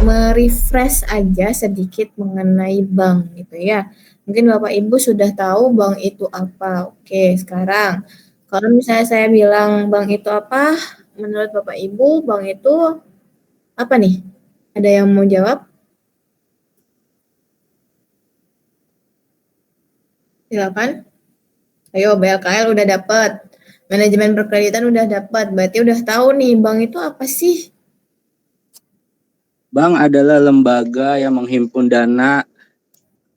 merefresh aja sedikit mengenai bank gitu ya. Mungkin Bapak Ibu sudah tahu bank itu apa. Oke, sekarang kalau misalnya saya bilang bank itu apa, menurut Bapak Ibu bank itu apa nih? Ada yang mau jawab? Silakan. Ayo, BLKL udah dapat. Manajemen perkreditan udah dapat. Berarti udah tahu nih bank itu apa sih? Bank adalah lembaga yang menghimpun dana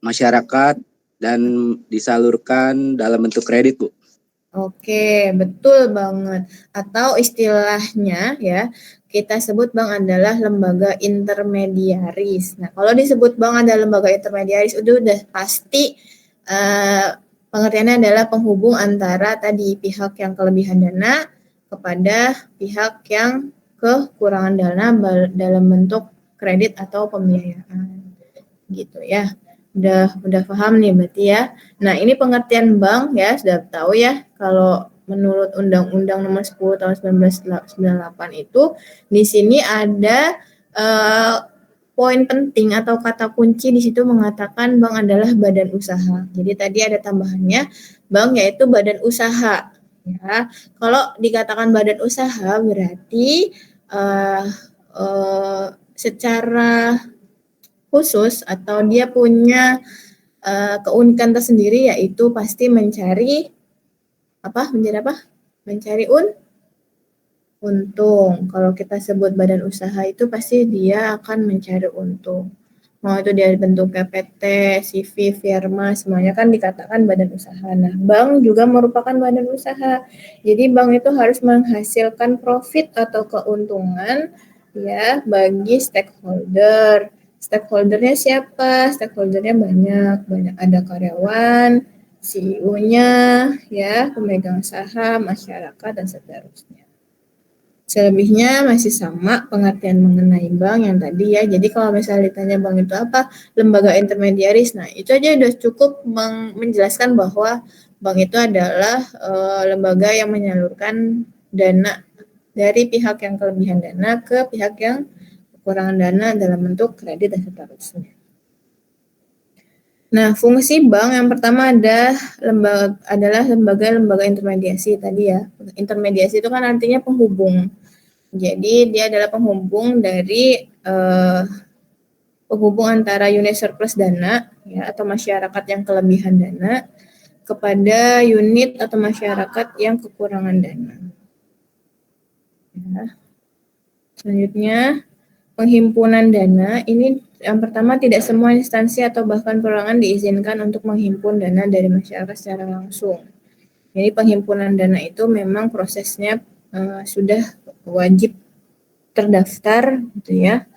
masyarakat dan disalurkan dalam bentuk kredit, Bu. Oke, betul banget. Atau istilahnya ya, kita sebut bank adalah lembaga intermediaris. Nah, kalau disebut bank adalah lembaga intermediaris, udah pasti pengertiannya adalah penghubung antara tadi pihak yang kelebihan dana kepada pihak yang kekurangan dana dalam bentuk kredit atau pembiayaan. Gitu ya. Udah paham nih berarti ya. Nah, ini pengertian bank ya, sudah tahu ya. Kalau menurut Undang-Undang Nomor 10 Tahun 1998 itu di sini ada poin penting atau kata kunci di situ mengatakan bank adalah badan usaha. Jadi tadi ada tambahannya bank yaitu badan usaha. Ya, kalau dikatakan badan usaha berarti secara khusus atau dia punya keunikan tersendiri yaitu pasti mencari apa? Mencari apa? Mencari untung. Kalau kita sebut badan usaha itu pasti dia akan mencari untung. Mau itu dia bentuknya PT, CV, firma, semuanya kan dikatakan badan usaha. Nah, bank juga merupakan badan usaha. Jadi bank itu harus menghasilkan profit atau keuntungan ya bagi stakeholder. Stakeholdernya siapa? Stakeholdernya banyak ada karyawan, CEO-nya, ya, pemegang saham, masyarakat dan seterusnya. Selebihnya masih sama pengertian mengenai bank yang tadi ya. Jadi kalau misalnya ditanya bank itu apa, lembaga intermediaris. Nah, itu aja udah cukup menjelaskan bahwa bank itu adalah lembaga yang menyalurkan dana dari pihak yang kelebihan dana ke pihak yang kekurangan dana dalam bentuk kredit dan seterusnya. Nah, fungsi bank yang pertama adalah lembaga intermediasi tadi ya. Intermediasi itu kan artinya penghubung. Jadi dia adalah penghubung dari penghubung antara unit surplus dana ya atau masyarakat yang kelebihan dana kepada unit atau masyarakat yang kekurangan dana. Ya. Selanjutnya penghimpunan dana ini yang pertama tidak semua instansi atau bahkan perorangan diizinkan untuk menghimpun dana dari masyarakat secara langsung. Jadi penghimpunan dana itu memang prosesnya sudah wajib terdaftar gitu ya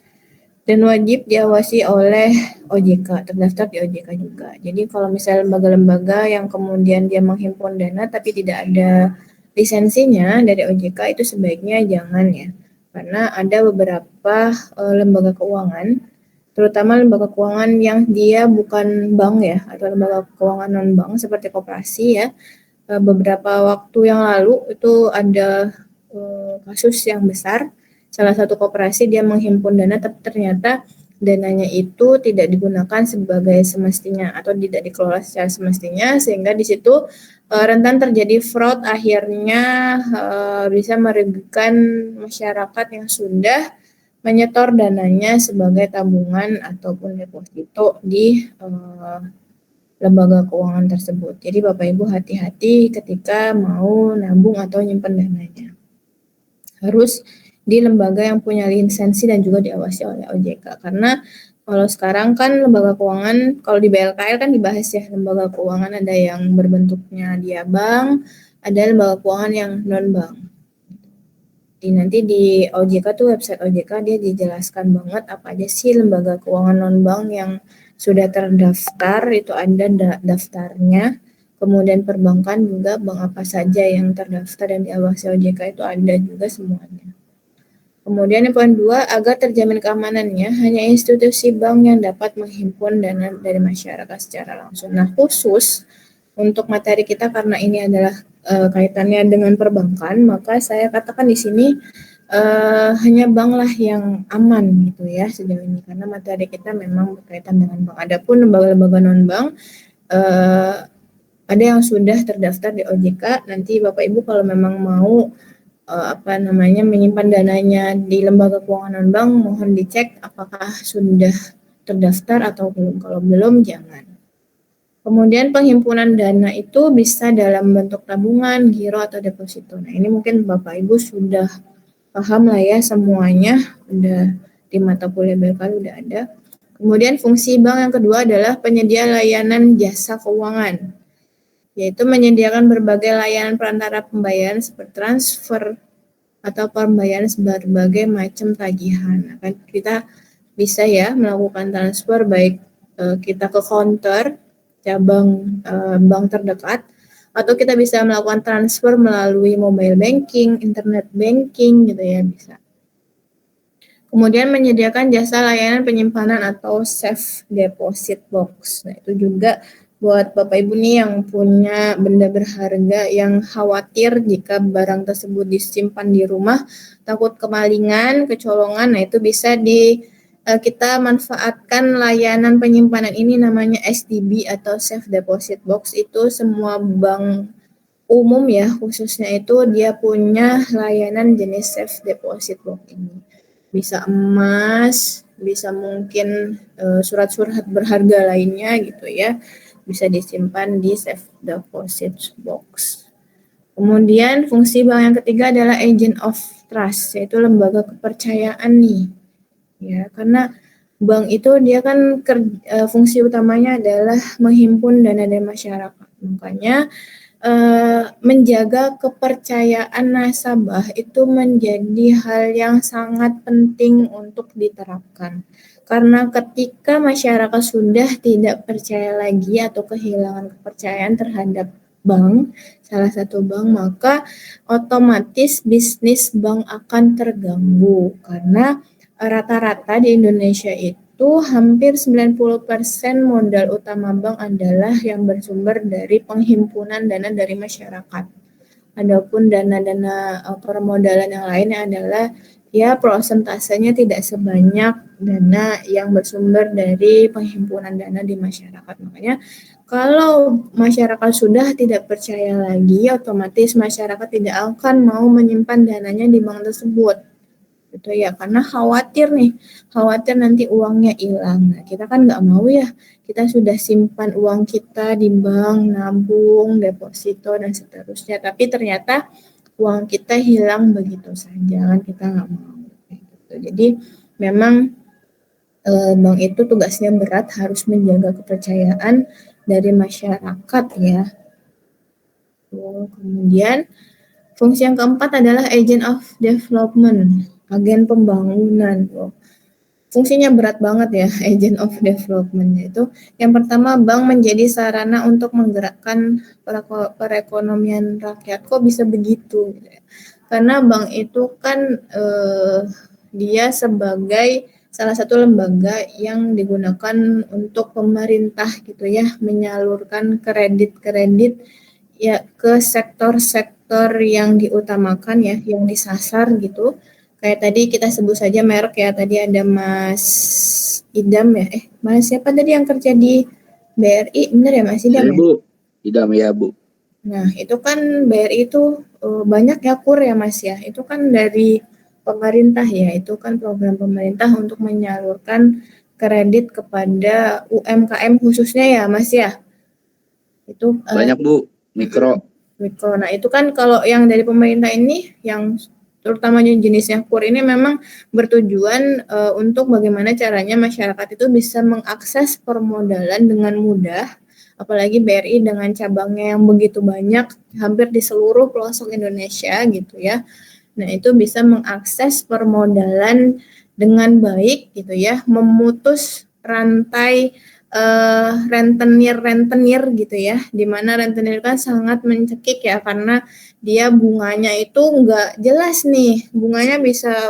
dan wajib diawasi oleh OJK, terdaftar di OJK juga. Jadi kalau misalnya lembaga-lembaga yang kemudian dia menghimpun dana tapi tidak ada lisensinya dari OJK itu sebaiknya jangan ya. Karena ada beberapa lembaga keuangan, terutama lembaga keuangan yang dia bukan bank ya, atau lembaga keuangan non-bank seperti koperasi ya. Beberapa waktu yang lalu itu ada kasus yang besar. Salah satu koperasi dia menghimpun dana tapi ternyata dananya itu tidak digunakan sebagai semestinya atau tidak dikelola secara semestinya sehingga di situ rentan terjadi fraud, akhirnya bisa merugikan masyarakat yang sudah menyetor dananya sebagai tabungan ataupun deposito di lembaga keuangan tersebut. Jadi Bapak Ibu hati-hati ketika mau nabung atau nyimpan dananya. Harus di lembaga yang punya lisensi dan juga diawasi oleh OJK. Karena kalau sekarang kan lembaga keuangan, kalau di BLKL kan dibahas ya, lembaga keuangan ada yang berbentuknya dia bank, ada lembaga keuangan yang non-bank. Nanti di OJK tuh website OJK dia dijelaskan banget apa aja sih lembaga keuangan non-bank yang sudah terdaftar, itu ada daftarnya. Kemudian perbankan juga bank apa saja yang terdaftar dan diawasi OJK itu ada juga semuanya. Kemudian yang poin 2, agar terjamin keamanannya, hanya institusi bank yang dapat menghimpun dana dari masyarakat secara langsung. Nah, khusus untuk materi kita karena ini adalah kaitannya dengan perbankan, maka saya katakan di sini hanya bank lah yang aman gitu ya sejauh ini, karena materi kita memang berkaitan dengan bank. Adapun lembaga-lembaga non-bank ada yang sudah terdaftar di OJK. Nanti Bapak Ibu kalau memang mau menyimpan dananya di lembaga keuangan non-bank, mohon dicek apakah sudah terdaftar atau belum. Kalau belum, jangan. Kemudian penghimpunan dana itu bisa dalam bentuk tabungan, giro, atau deposito. Nah, ini mungkin Bapak Ibu sudah paham lah ya semuanya, udah di mata kuliah BKL udah ada. Kemudian fungsi bank yang kedua adalah penyedia layanan jasa keuangan, yaitu menyediakan berbagai layanan perantara pembayaran seperti transfer atau pembayaran berbagai macam tagihan. Nah, kita bisa ya melakukan transfer baik kita ke counter cabang bank terdekat, atau kita bisa melakukan transfer melalui mobile banking, internet banking gitu ya, bisa. Kemudian menyediakan jasa layanan penyimpanan atau safe deposit box. Nah, itu juga buat Bapak Ibu nih yang punya benda berharga yang khawatir jika barang tersebut disimpan di rumah, takut kemalingan, kecolongan. Nah, itu bisa kita manfaatkan layanan penyimpanan ini, namanya SDB atau safe deposit box. Itu semua bank umum ya, khususnya itu dia punya layanan jenis safe deposit box ini. Bisa emas, bisa mungkin surat-surat berharga lainnya gitu ya, bisa disimpan di safe deposit box. Kemudian fungsi bank yang ketiga adalah agent of trust, yaitu lembaga kepercayaan nih. Ya, karena bank itu dia kan fungsi utamanya adalah menghimpun dana dari masyarakat. Makanya menjaga kepercayaan nasabah itu menjadi hal yang sangat penting untuk diterapkan. Karena ketika masyarakat sudah tidak percaya lagi atau kehilangan kepercayaan terhadap bank, salah satu bank, maka otomatis bisnis bank akan terganggu. Karena rata-rata di Indonesia itu hampir 90% modal utama bank adalah yang bersumber dari penghimpunan dana dari masyarakat. Adapun dana-dana permodalan yang lainnya adalah ya prosentasenya tidak sebanyak dana yang bersumber dari penghimpunan dana di masyarakat. Makanya kalau masyarakat sudah tidak percaya lagi, otomatis masyarakat tidak akan mau menyimpan dananya di bank tersebut. Gitu ya, karena khawatir nanti uangnya hilang. Nah, kita kan nggak mau ya, kita sudah simpan uang kita di bank, nabung, deposito, dan seterusnya, tapi ternyata uang kita hilang begitu saja, kan kita nggak mau. Gitu. Jadi memang bank itu tugasnya berat, harus menjaga kepercayaan dari masyarakat ya. Kemudian fungsi yang keempat adalah agent of development, agen pembangunan. Fungsinya berat banget ya, agent of development itu. Yang pertama, bank menjadi sarana untuk menggerakkan perekonomian rakyat. Kok bisa begitu? Karena bank itu kan dia sebagai salah satu lembaga yang digunakan untuk pemerintah gitu ya, menyalurkan kredit-kredit ya ke sektor-sektor yang diutamakan ya, yang disasar gitu. Kayak tadi kita sebut saja merek ya, tadi ada Mas Idam ya, Mas siapa tadi yang kerja di BRI, bener ya Mas Idam ya? Bu, Idam ya Bu. Nah itu kan BRI itu banyak ya KUR ya Mas ya, itu kan dari pemerintah ya, itu kan program pemerintah untuk menyalurkan kredit kepada UMKM khususnya ya Mas ya. Itu banyak Bu, mikro. Nah itu kan kalau yang dari pemerintah ini, yang terutama jenisnya KUR ini memang bertujuan untuk bagaimana caranya masyarakat itu bisa mengakses permodalan dengan mudah, apalagi BRI dengan cabangnya yang begitu banyak, hampir di seluruh pelosok Indonesia gitu ya. Nah itu bisa mengakses permodalan dengan baik gitu ya, memutus rantai rentenir gitu ya, dimana rentenir kan sangat mencekik ya, karena dia bunganya itu nggak jelas nih, bunganya bisa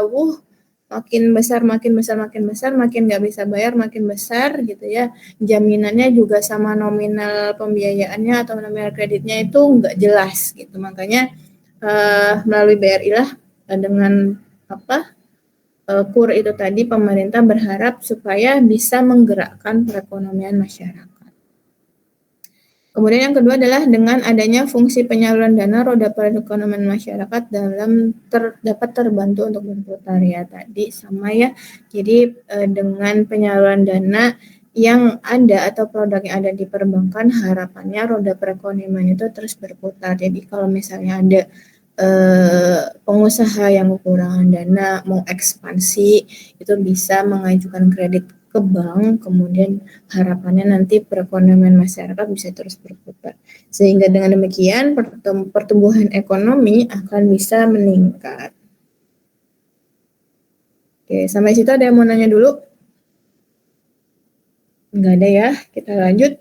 makin besar, makin nggak bisa bayar makin besar gitu ya, jaminannya juga sama nominal pembiayaannya atau nominal kreditnya itu nggak jelas gitu. Makanya melalui BRI lah dengan KUR itu tadi, pemerintah berharap supaya bisa menggerakkan perekonomian masyarakat. Kemudian yang kedua adalah dengan adanya fungsi penyaluran dana, roda perekonomian masyarakat dapat terbantu untuk berputar ya tadi sama ya. Jadi dengan penyaluran dana yang ada atau produk yang ada di perbankan, harapannya roda perekonomian itu terus berputar. Jadi kalau misalnya ada pengusaha yang kekurangan dana mau ekspansi, itu bisa mengajukan kredit ke bank, kemudian harapannya nanti perekonomian masyarakat bisa terus berputar. Sehingga dengan demikian pertumbuhan ekonomi akan bisa meningkat. Oke, sampai situ ada yang mau nanya dulu? Enggak ada ya, kita lanjut.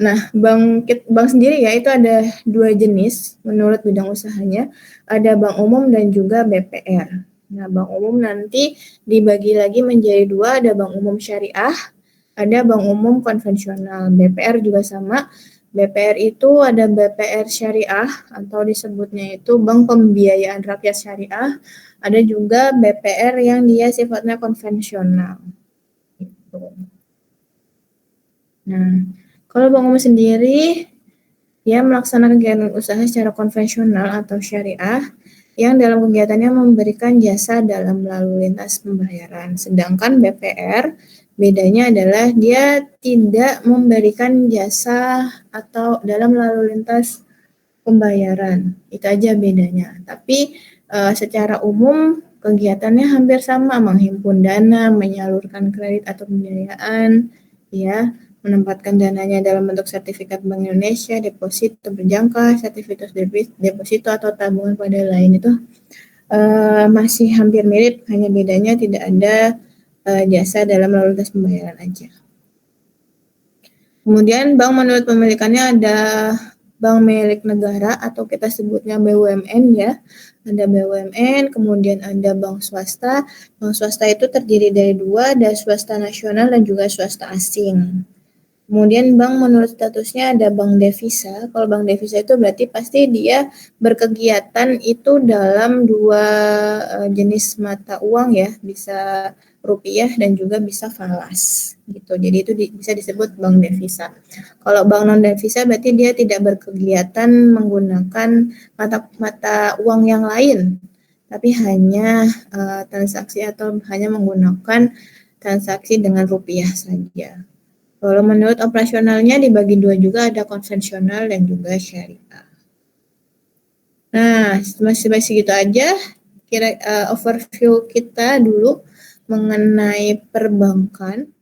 Nah, bank sendiri ya itu ada 2 jenis menurut bidang usahanya, ada bank umum dan juga BPR. Nah, bank umum nanti dibagi lagi menjadi 2, ada bank umum syariah, ada bank umum konvensional. BPR juga sama. BPR itu ada BPR syariah atau disebutnya itu Bank Pembiayaan Rakyat Syariah. Ada juga BPR yang dia sifatnya konvensional. Gitu. Nah, kalau bank umum sendiri dia melaksanakan kegiatan usaha secara konvensional atau syariah yang dalam kegiatannya memberikan jasa dalam lalu lintas pembayaran. Sedangkan BPR bedanya adalah dia tidak memberikan jasa atau dalam lalu lintas pembayaran. Itu aja bedanya. Tapi secara umum kegiatannya hampir sama, menghimpun dana, menyalurkan kredit atau pembiayaan, ya, menempatkan dananya dalam bentuk sertifikat Bank Indonesia, deposito berjangka, sertifikat deposito atau tabungan pada lain itu masih hampir mirip, hanya bedanya tidak ada jasa dalam lalu lintas pembayaran aja. Kemudian bank menurut pemilikannya ada bank milik negara atau kita sebutnya BUMN ya. Ada BUMN, kemudian ada bank swasta. Bank swasta itu terdiri dari 2, ada swasta nasional dan juga swasta asing. Kemudian bank menurut statusnya ada bank devisa. Kalau bank devisa itu berarti pasti dia berkegiatan itu dalam 2 jenis mata uang ya, bisa rupiah dan juga bisa falas gitu. Jadi itu bisa disebut bank devisa. Kalau bank non devisa berarti dia tidak berkegiatan menggunakan mata uang yang lain, tapi hanya transaksi atau hanya menggunakan transaksi dengan rupiah saja. Kalau menurut operasionalnya dibagi 2 juga, ada konvensional dan juga syariah. Nah, masih segitu aja. Overview kita dulu mengenai perbankan.